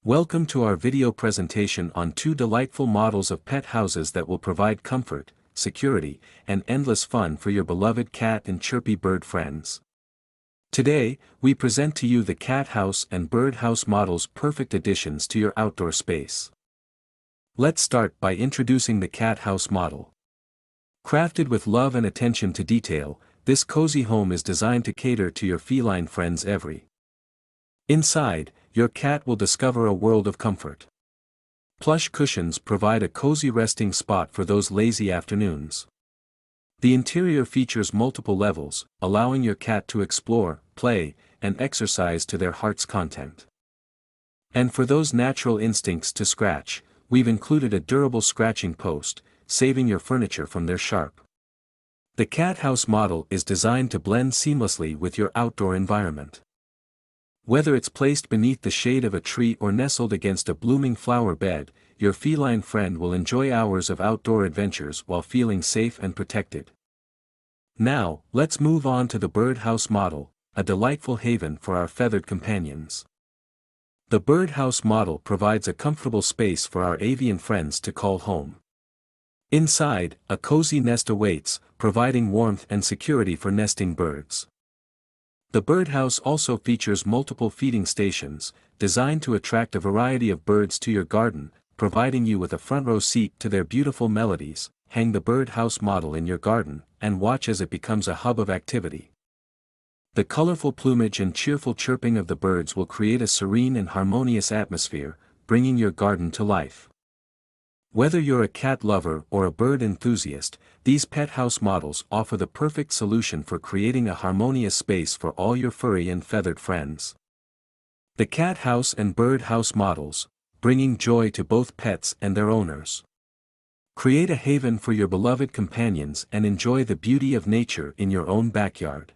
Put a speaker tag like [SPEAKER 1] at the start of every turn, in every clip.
[SPEAKER 1] Welcome to our video presentation on two delightful models of pet houses that will provide comfort, security, and endless fun for your beloved cat and chirpy bird friends. Today, we present to you the cat house and bird house models, perfect additions to your outdoor space. Let's start by introducing the cat house model. Crafted with love and attention to detail, this cozy home is designed to cater to your feline friends every. Inside, your cat will discover a world of comfort. Plush cushions provide a cozy resting spot for those lazy afternoons. The interior features multiple levels, allowing your cat to explore, play, and exercise to their heart's content. And for those natural instincts to scratch, we've included a durable scratching post, saving your furniture from their sharp. The cat house model is designed to blend seamlessly with your outdoor environment. Whether it's placed beneath the shade of a tree or nestled against a blooming flower bed, your feline friend will enjoy hours of outdoor adventures while feeling safe and protected. Now, let's move on to the bird house model, a delightful haven for our feathered companions. The bird house model provides a comfortable space for our avian friends to call home. Inside, a cozy nest awaits, providing warmth and security for nesting birds. The birdhouse also features multiple feeding stations, designed to attract a variety of birds to your garden, providing you with a front row seat to their beautiful melodies. Hang the birdhouse model in your garden, and watch as it becomes a hub of activity. The colorful plumage and cheerful chirping of the birds will create a serene and harmonious atmosphere, bringing your garden to life. Whether you're a cat lover or a bird enthusiast, these pet house models offer the perfect solution for creating a harmonious space for all your furry and feathered friends. The cat house and bird house models, bringing joy to both pets and their owners. Create a haven for your beloved companions and enjoy the beauty of nature in your own backyard.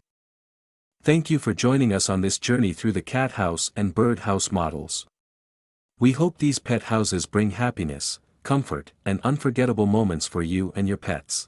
[SPEAKER 1] Thank you for joining us on this journey through the cat house and bird house models. We hope these pet houses bring happiness, comfort, and unforgettable moments for you and your pets.